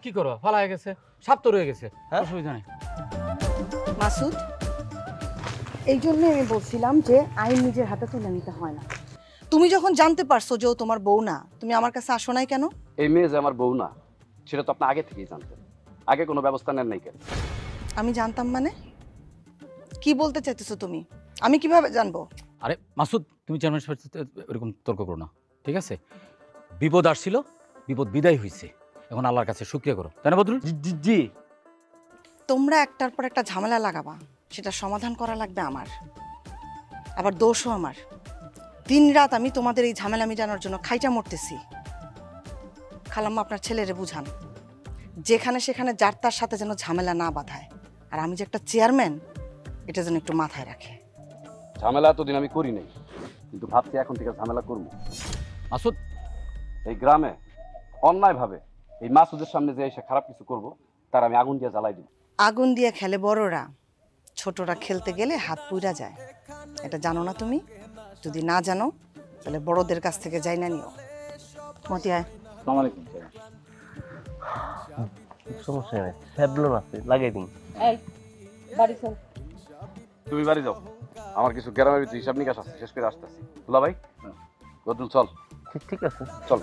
কি করো ফালা গেছে সাপ তো রয়ে গেছে অসুবিধা নেই মাসুদ এই জন্য আমি বলছিলাম যে আইন নিজের হাতে তুলে নিতে হয় না তুমি যখন জানতে পারছো যে ও তোমার বউ না তুমি আমার কাছে আসো নাই কেন এই মেয়ে যে আমার বউ না সেটা তো আপনি আগে থেকেই জানতেন আগে কোনো ব্যবস্থা নেন নাই কেন আমি জানতাম মানে কি বলতে চাইতেছো তুমি আমি কিভাবে জানবো আরে মাসুদ তুমি চেয়ারম্যান সাহেবের সাথে এরকম তর্ক করো না ঠিক আছে বিপদ আসছিল বিপদ বিদায় হয়েছে এখন আল্লাহর কাছে শুকরিয়া করো তাই না বদরুল জি তোমরা একটার পর একটা ঝামেলা লাগাবা সেটা সমাধান করা লাগবে আমার আবার দোষও আমার দিনরাত আমি তোমাদের এই ঝামেলা মিটানোর জন্য খাইটা মরতেছি খালাম্মা আপনার ছেলেরে বুঝান যেখানে সেখানে যার তার সাথে যেন ঝামেলা না বাঁধায় আর আমি যে একটা চেয়ারম্যান এটা যেন একটু মাথায় রাখে ঝামেলা এতদিন আমি করি নাই কিন্তু ভাবছি এখন থেকে ঝামেলা করবো মাসুদ এই গ্রামে অন্যায়ভাবে এই মাসুদের সামনে যে এসে খারাপ কিছু করব তার আমি আগুন দিয়ে জ্বালাই দিব আগুন দিয়ে খেলে বড়রা ছোটরা খেলতে গেলে হাত পুড়া যায় এটা জানো না তুমি যদি না জানো তাহলে বড়দের কাছ থেকে যাই না নিও মতি আয় আসসালামু আলাইকুম সমস্যা নাই ফ্যাবলন আছে লাগাই দিন এই বাড়ি চল তুমি বাড়ি যাও আমার কিছু গ্রামের ভিতরে হিসাব নিকাশ আছে শেষ করে আসতেছি দুলা ভাই বদরুল চল ঠিক আছে চল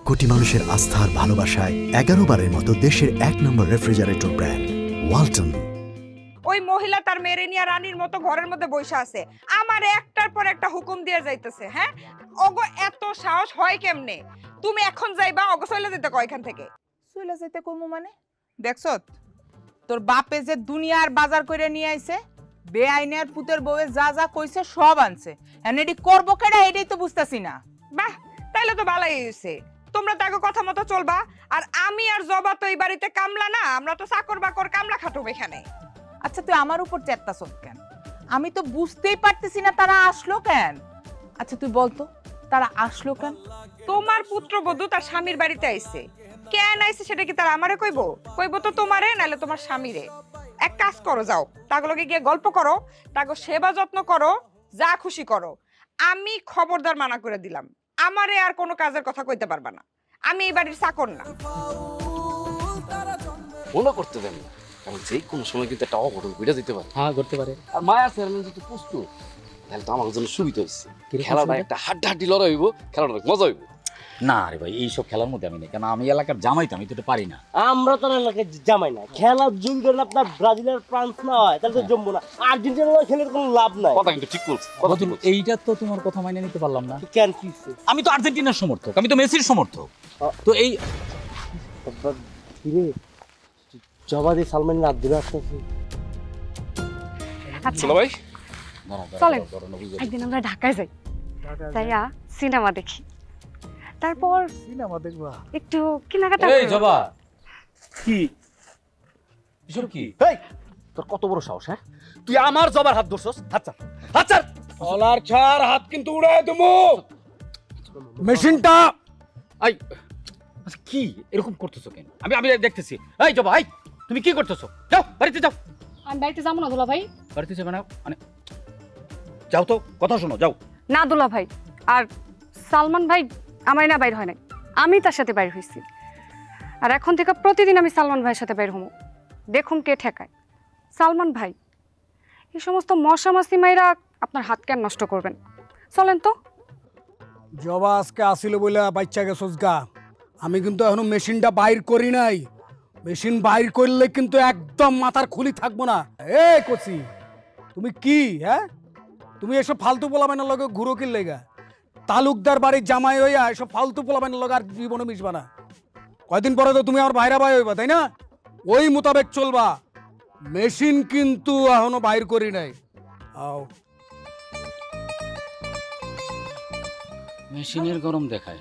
কোটি মানুষের আস্থার ভালোবাসায় 11 বারের মতো দেশের 1 নম্বর রেফ্রিজারেটর ব্র্যান্ড ওয়ালটন ওই মহিলা তার মেরে নিয়ে রানীর মতো ঘরের মধ্যে বসে আছে আমার একটার পর একটা হুকুম দিয়ে যাইতেছে হ্যাঁ ওগো এত সাহস হয় কেমনে তুমি এখন যাইবা ওগো চলে যেতে কয় এখান থেকে চলে যেতে কমু মানে দেখছো তোর বাপে যে দুনিয়ার বাজার করে নিয়ে আইছে বেআইনের পুতের বউয়ে যা যা কইছে সব আনছে এটি করবো কেডা এটাই তো বুঝতাছি না বাহ তাইলে তো ভালোই হইছে তোমরা তো আগে কথা মতো চলবা আর আমি আর জবা তো এই বাড়িতে কামলা না আমরা তো চাকর বাকর কামলা খাটব এখানে আচ্ছা তুই আমার উপর চেত্তাছ কেন আমি তো বুঝতেই পারতেছি না তারা আসলো কেন আচ্ছা তুই বলতো তারা আসলো কেন তোমার পুত্রবধূ তার স্বামীর বাড়িতে আইছে কেন আইছে সেটা কি তার আমারে কইবো কইবো তো তোমারে নাইলে তোমার স্বামীরে এক কাজ করো যাও তাগুলোকে গিয়ে গল্প করো তাগো সেবা যত্ন করো যা খুশি করো আমি খবরদার মানা করে দিলাম আমারে আর কোনো কাজের কথা কইতে পারবা না আমি এই বাড়ির চাকর না মনে করতে দেন না কারণ যে কোনো সময় কিন্তু একটা অঘটন ঘটে যেতে পারে হ্যাঁ করতে পারে আর মায়া চেয়ারম্যান যদি প্রস্তুত তাহলে তো আমার জন্য সুবিধা হচ্ছে খেলাটা একটা হাড্ডাহাড্ডি লড়াই হইব খেলাটা মজা হইব না রে ভাই এইসব খেলার মধ্যে আমি নেই কেন আমি এলাকার জামাই তো আমি তো এটা পারি না আমরা তো এলাকায় জামাই না খেলা জুম করে আপনার ব্রাজিলের ফ্রান্স না হয় তাহলে তো জমবো না আর্জেন্টিনা খেলে কোনো লাভ নাই কথা কিন্তু ঠিক বলছে এইটা তো তোমার কথা মাইনে নিতে পারলাম না কেন কি আমি তো আর্জেন্টিনার সমর্থক আমি তো মেসির সমর্থক তো এই কিরে জবাদি সালমান রাত দিন আসতেছে আচ্ছা দুলা ভাই চলেন একদিন আমরা ঢাকায় যাই যাইয়া সিনেমা দেখি তারপর সিনেমা দেখবা একটু কেনাকাটা এই জবা কি এসব কি এই তোর কত বড় সাহস হ্যাঁ তুই আমার জবার হাত ধরছস হাত ছাড় হাত ছাড় কলার ছাড় হাত কিন্তু উড়ায় দেবো মেশিনটা আই আচ্ছা কি এরকম করতেছো কেন আমি আমি দেখতেছি এই জবা এই তুমি কি করতেছো যাও বাড়িতে যাও আমি বাড়িতে যাবো না দুলা ভাই বাড়িতে যাবে না মানে যাও তো কথা শোনো যাও না দুলা ভাই আর সালমান ভাই আমার না বাইর হয় নাই আমি তার সাথে বাইর হয়েছি আর এখন থেকে প্রতিদিন আমি সালমান ভাইয়ের সাথে বাইর হবো দেখুন কে ঠেকায় সালমান ভাই এই সমস্ত মশা মাসি মাইরা আপনার হাত কেন নষ্ট করবেন চলেন তো জবা আজকে আসিল বলে বাচ্চা গেছস গা আমি কিন্তু এখনো মেশিনটা বাইর করি নাই মেশিন বাইর করলে কিন্তু একদম মাথার খুলি থাকবো না এ কচি তুমি কি হ্যাঁ তুমি এসব ফালতু পোলাবানের লগে ঘুরো কি লেগা তালুকদার বাড়ির জামাই হইয়া এসব ফালতু পোলাবানের লগে আর জীবনে মিশবা না কয়দিন পরে তো তুমি আমার ভাইরা ভাই হইবা তাই না ওই মোতাবেক চলবা মেশিন কিন্তু এখনো বাইর করি নাই আও মেশিনের গরম দেখায়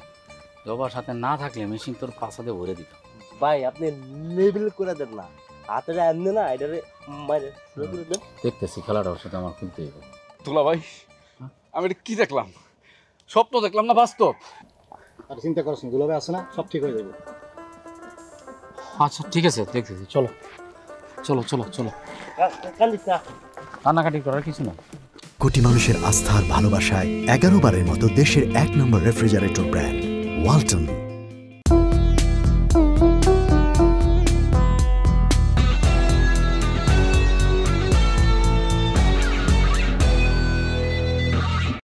জবার সাথে না থাকলে মেশিন তোর পাছাতে ভরে দিত ভাই আপনি লেবেল করে দেন না হাতের এমনি না এটারে মাইরে শুরু করে দেন দেখতেছি খেলাটার সাথে আমার খুলতে হবে দুলা ভাই আমি এটা কি দেখলাম স্বপ্ন দেখলাম না বাস্তব আর চিন্তা করছ না দুলাভাই আছে না সব ঠিক হয়ে যাবে আচ্ছা ঠিক আছে, দেখতেছি। চলো চলো চলো চলো, কান্দিস না। কান্নাকাটি করার কিছু না। কোটি মানুষের আস্থার ভালোবাসায় 11 বারের মতো দেশের 1 নম্বর রেফ্রিজারেটর ব্র্যান্ড ওয়ালটন।